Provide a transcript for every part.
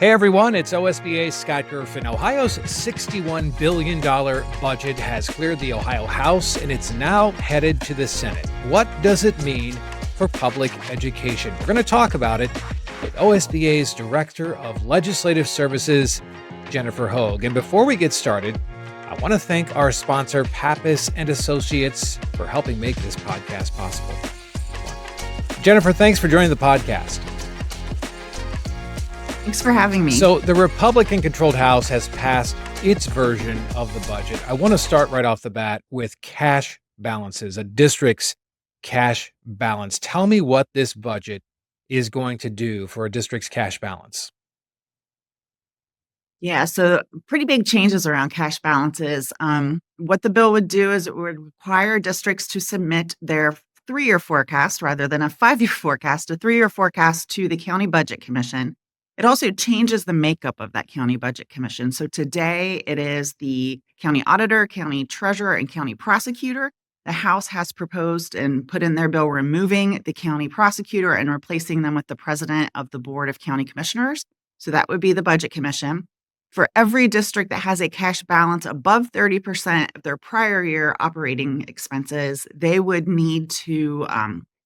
Hey everyone, it's OSBA Scott Gerfen. Ohio's $61 billion budget has cleared the Ohio House and it's now headed to the Senate. What does it mean for public education? We're going to talk about it with OSBA's Director of Legislative Services, Jennifer Hogue. And before we get started, I want to thank our sponsor, Pappas and Associates, for helping make this podcast possible. Jennifer, thanks for joining the podcast. Thanks for having me. So the Republican-controlled House has passed its version of the budget. I want to start right off the bat with cash balances, a district's cash balance. Tell me what this budget is going to do for a district's cash balance. Yeah, so pretty big changes around cash balances. What the bill would do is it would require districts to submit their 3-year forecast rather than a 5-year forecast, a 3-year forecast to the County Budget Commission. It also changes the makeup of that County Budget Commission. So today it is the county auditor, county treasurer, and county prosecutor. The House has proposed and put in their bill removing the county prosecutor and replacing them with the president of the Board of County Commissioners. So that would be the Budget Commission. For every district that has a cash balance above 30% of their prior year operating expenses, they would need to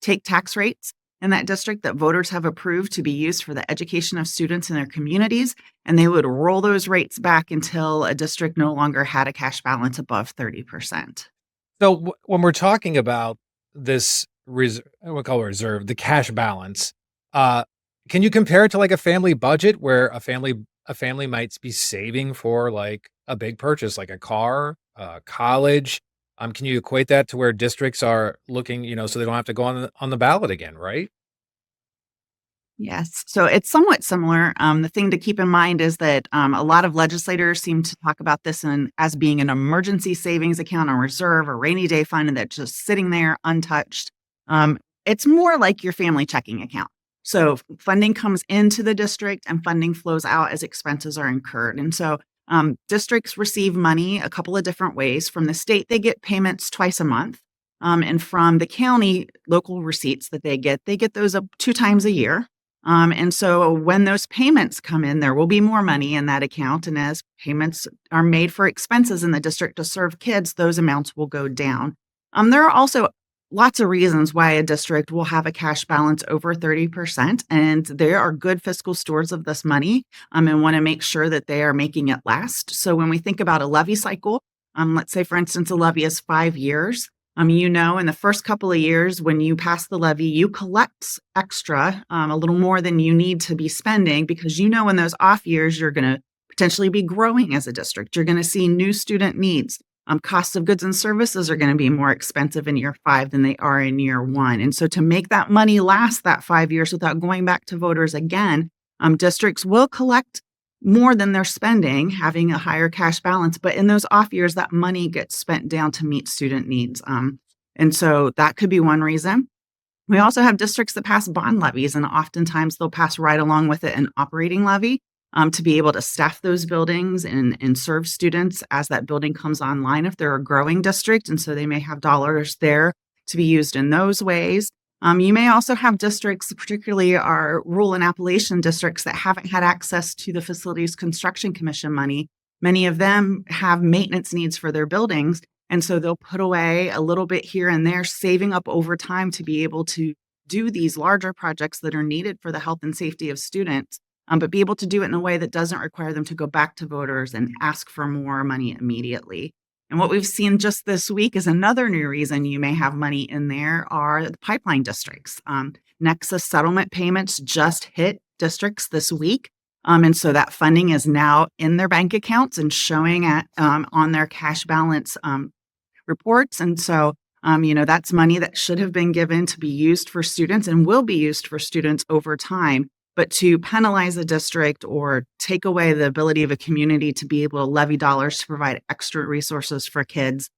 take tax rates in that district that voters have approved to be used for the education of students in their communities, and they would roll those rates back until a district no longer had a cash balance above 30%. So when we're talking about this we call reserve, the cash balance, can you compare it to like a family budget where a family might be saving for like a big purchase, like a car, college? Can you equate that to where districts are looking, so they don't have to go on the ballot again, right? Yes, so it's somewhat similar. The thing to keep in mind is that a lot of legislators seem to talk about this as being an emergency savings account, a reserve, a rainy day fund, and that's just sitting there untouched. It's more like your family checking account. So funding comes into the district and funding flows out as expenses are incurred. And so districts receive money a couple of different ways. From the state, they get payments twice a month. And from the county, local receipts that they get those up 2 times a year. And so when those payments come in, there will be more money in that account. And as payments are made for expenses in the district to serve kids, those amounts will go down. There are also lots of reasons why a district will have a cash balance over 30%, and they are good fiscal stewards of this money and want to make sure that they are making it last. So when we think about a levy cycle, let's say, for instance, a levy is 5 years. In the first couple of years when you pass the levy, you collect extra, a little more than you need to be spending because in those off years, you're going to potentially be growing as a district. You're going to see new student needs. Costs of goods and services are going to be more expensive in year 5 than they are in year 1. And so to make that money last that 5 years without going back to voters again, districts will collect more than they're spending, having a higher cash balance. But in those off years, that money gets spent down to meet student needs. And so that could be one reason. We also have districts that pass bond levies, and oftentimes they'll pass right along with it an operating levy to be able to staff those buildings and serve students as that building comes online if they're a growing district. And so they may have dollars there to be used in those ways. You may also have districts, particularly our rural and Appalachian districts, that haven't had access to the Facilities Construction Commission money. Many of them have maintenance needs for their buildings, and so they'll put away a little bit here and there, saving up over time to be able to do these larger projects that are needed for the health and safety of students, but be able to do it in a way that doesn't require them to go back to voters and ask for more money immediately. And what we've seen just this week is another new reason you may have money in there are the pipeline districts. Nexus settlement payments just hit districts this week. And so that funding is now in their bank accounts and showing on their cash balance reports. And so, that's money that should have been given to be used for students and will be used for students over time. But to penalize a district or take away the ability of a community to be able to levy dollars to provide extra resources for kids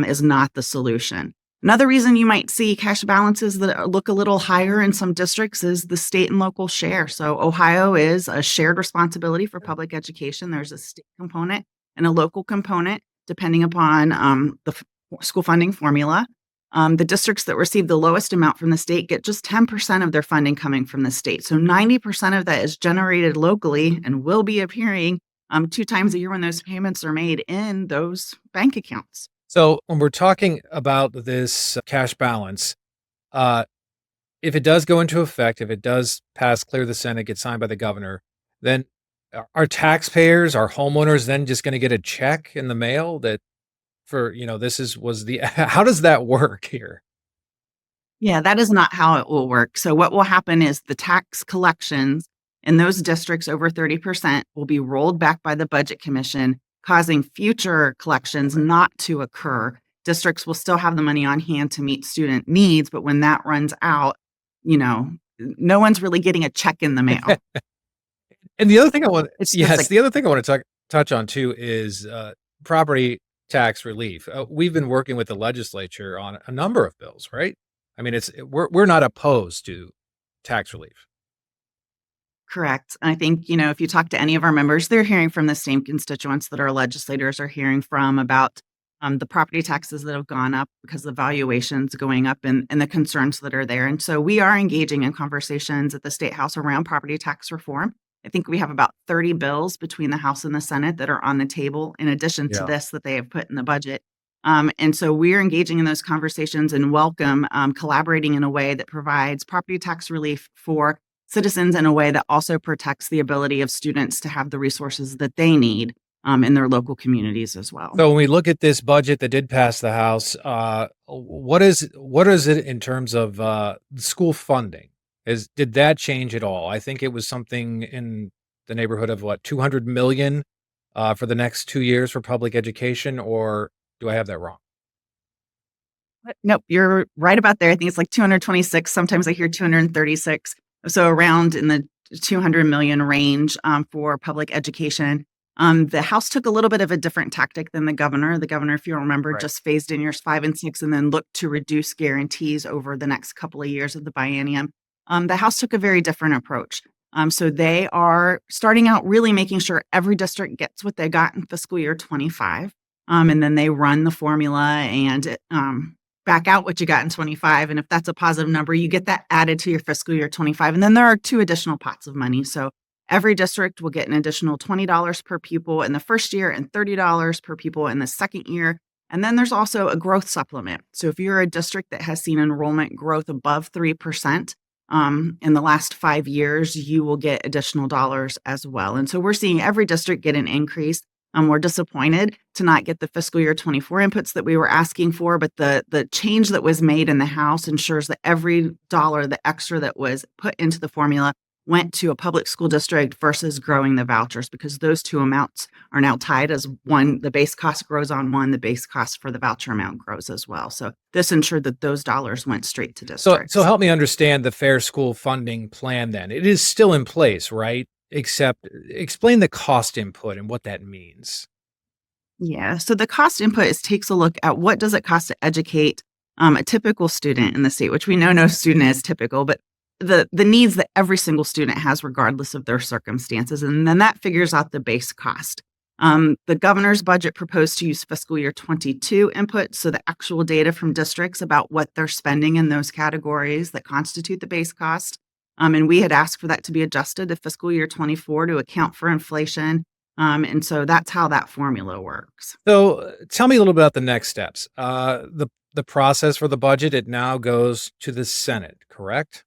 is not the solution. Another reason you might see cash balances that look a little higher in some districts is the state and local share. So Ohio is a shared responsibility for public education. There's a state component and a local component, depending upon the school funding formula. The districts that receive the lowest amount from the state get just 10% of their funding coming from the state. So 90% of that is generated locally and will be appearing 2 times a year when those payments are made in those bank accounts. So when we're talking about this cash balance, uh, if it does go into effect, if it does pass, clear the Senate, get signed by the governor, then are taxpayers, are homeowners then just going to get a check in the mail that for, this was the, how does that work here? Yeah, that is not how it will work. So what will happen is the tax collections in those districts over 30% will be rolled back by the Budget Commission, causing future collections not to occur. Districts will still have the money on hand to meet student needs, but when that runs out, no one's really getting a check in the mail. And the other thing I want, It's just yes, like the other thing I want to touch on too is property tax relief. We've been working with the legislature on a number of bills, right? I mean, we're not opposed to tax relief. correct. And I think, if you talk to any of our members, they're hearing from the same constituents that our legislators are hearing from about the property taxes that have gone up because the valuations going up and the concerns that are there. And so we are engaging in conversations at the State House around property tax reform. I think we have about 30 bills between the House and the Senate that are on the table, in addition to Yeah. this that they have put in the budget. And so we're engaging in those conversations and welcome collaborating in a way that provides property tax relief for citizens in a way that also protects the ability of students to have the resources that they need in their local communities as well. So when we look at this budget that did pass the House, what is it in terms of school funding? Did that change at all? I think it was something in the neighborhood of 200 million for the next 2 years for public education, or do I have that wrong? Nope, you're right about there. I think it's like 226. Sometimes I hear 236. So around in the 200 million range for public education. The House took a little bit of a different tactic than the governor. The governor, if you remember, Right. just phased in years 5 and 6 and then looked to reduce guarantees over the next couple of years of the biennium. The House took a very different approach. So they are starting out really making sure every district gets what they got in fiscal year 25. And then they run the formula and back out what you got in 25. And if that's a positive number, you get that added to your fiscal year 25. And then there are 2 additional pots of money. So every district will get an additional $20 per pupil in the first year and $30 per pupil in the second year. And then there's also a growth supplement. So if you're a district that has seen enrollment growth above 3% in the last 5 years, you will get additional dollars as well. And so we're seeing every district get an increase. We're disappointed to not get the fiscal year 24 inputs that we were asking for, but the change that was made in the House ensures that every dollar, the extra that was put into the formula, went to a public school district versus growing the vouchers, because those 2 amounts are now tied as one. The base cost grows on one, the base cost for the voucher amount grows as well. So this ensured that those dollars went straight to districts. So help me understand the Fair School Funding Plan then. It is still in place, right? Except explain the cost input and what that means. Yeah. So the cost input takes a look at what does it cost to educate a typical student in the state, which we know no student is typical, but the needs that every single student has regardless of their circumstances. And then that figures out the base cost. The governor's budget proposed to use fiscal year 22 input, so the actual data from districts about what they're spending in those categories that constitute the base cost. And we had asked for that to be adjusted to fiscal year 24 to account for inflation. And so that's how that formula works. So tell me a little bit about the next steps. The process for the budget, it now goes to the Senate, correct?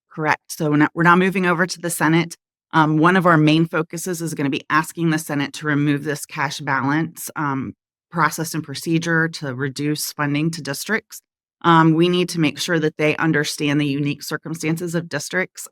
Correct. So we're now moving over to the Senate. One of our main focuses is going to be asking the Senate to remove this cash balance process and procedure to reduce funding to districts. We need to make sure that they understand the unique circumstances of districts.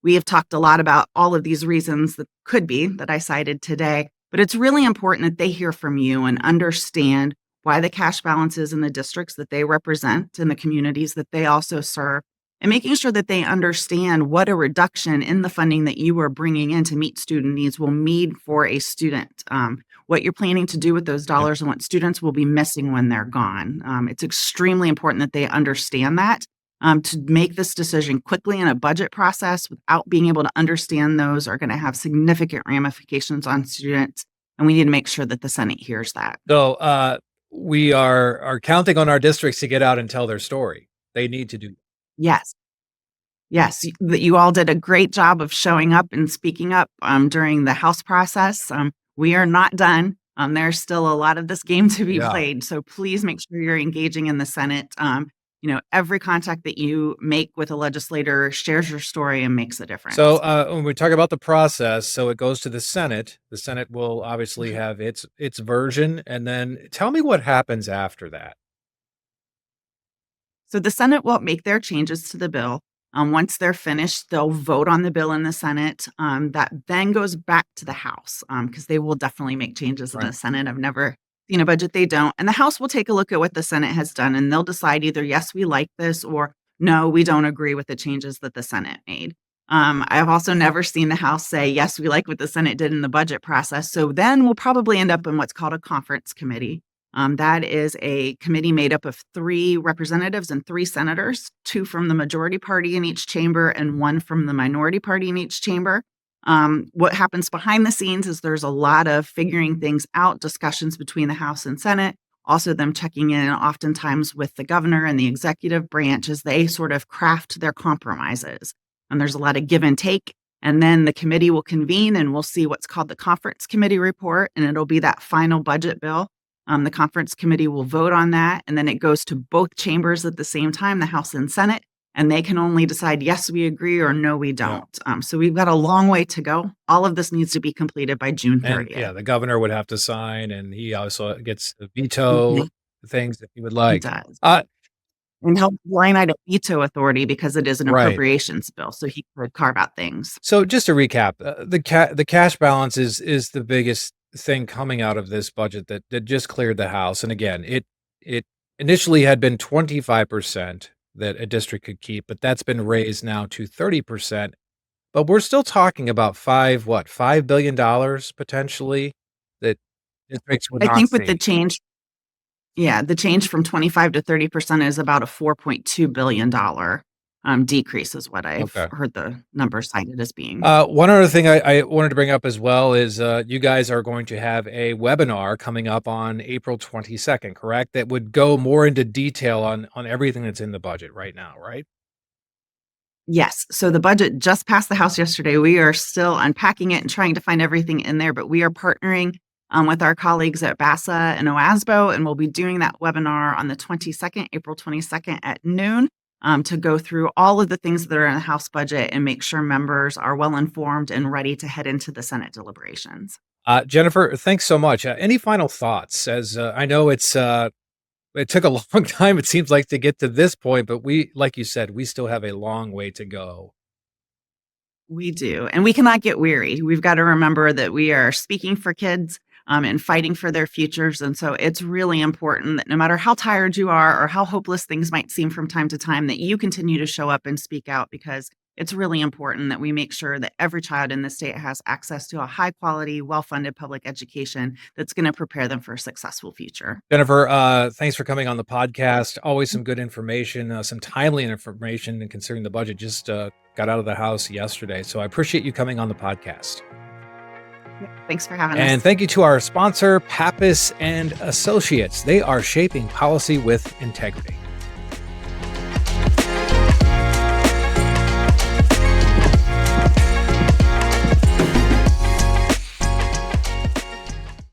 We have talked a lot about all of these reasons that could be that I cited today, but it's really important that they hear from you and understand why the cash balances in the districts that they represent and the communities that they also serve, and making sure that they understand what a reduction in the funding that you are bringing in to meet student needs will mean for a student, what you're planning to do with those dollars and what students will be missing when they're gone. It's extremely important that they understand that. To make this decision quickly in a budget process without being able to understand those are going to have significant ramifications on students, and we need to make sure that the Senate hears that. So we are counting on our districts to get out and tell their story. They need to do. Yes. Yes, that you all did a great job of showing up and speaking up during the House process. We are not done. There's still a lot of this game to be Yeah. played. So please make sure you're engaging in the Senate. Every contact that you make with a legislator shares your story and makes a So difference. when we talk about the process, so it goes to the Senate. The Senate will obviously Mhm. have its version, and then tell me what happens after that. So the Senate will make their changes to the bill. Once they're finished, they'll vote on the bill in the Senate. That then goes back to the House because they will definitely make changes in Right. the Senate. I've never seen a budget they don't. And the House will take a look at what the Senate has done and they'll decide either, yes, we like this, or no, we don't agree with the changes that the Senate made. I've also never seen the House say, yes, we like what the Senate did in the budget process. So then we'll probably end up in what's called a conference committee. That is a committee made up of 3 representatives and 3 senators, 2 from the majority party in each chamber and 1 from the minority party in each chamber. What happens behind the scenes is there's a lot of figuring things out, discussions between the House and Senate, also them checking in oftentimes with the governor and the executive branch as they sort of craft their compromises. And there's a lot of give and take. And then the committee will convene and we'll see what's called the conference committee report, and it'll be that final budget bill. The conference committee will vote on that, and then it goes to both chambers at the same time, the House and Senate, and they can only decide, yes, we agree, or no, we Yeah. don't. So we've got a long way to go. All of this needs to be completed by June And 30th. yeah, the governor would have to sign, and he also gets to veto Mhm. things that he would He like. does. Uh, And he'll line item veto authority because it is an right. appropriations bill, so he could carve out things. So just to recap, the cash balance is the biggest thing coming out of this budget that just cleared the House. And again, it initially had been 25% that a district could keep, but that's been raised now to 30%. But we're still talking about $5 billion potentially that districts would I not think with the see. change Yeah, the change from 25 to 30% is about a $4.2 billion decrease is what I've Okay. heard the number cited as being. One other thing I wanted to bring up as well is you guys are going to have a webinar coming up on April 22nd, correct? That would go more into detail on everything that's in the budget right now, right? Yes, so the budget just passed the House yesterday. We are still unpacking it and trying to find everything in there, but we are partnering with our colleagues at BASA and OSBA, and we'll be doing that webinar on the 22nd, April 22nd at noon, to go through all of the things that are in the House budget and make sure members are well informed and ready to head into the Senate deliberations. Jennifer, thanks so much. Any final thoughts? As I know it took a long time, it seems like, to get to this point, but we, like you said, we still have a long way to go. We do, and we cannot get weary. We've got to remember that we are speaking for kids, and fighting for their futures, and so it's really important that no matter how tired you are or how hopeless things might seem from time to time, that you continue to show up and speak out because it's really important that we make sure that every child in the state has access to a high quality, well-funded public education that's gonna prepare them for a successful future. Jennifer, thanks for coming on the podcast. Always some good information, some timely information, and considering the budget just got out of the House yesterday. So I appreciate you coming on the podcast. Thanks for having And us. thank you to our sponsor, Pappas and Associates. They are shaping policy with integrity.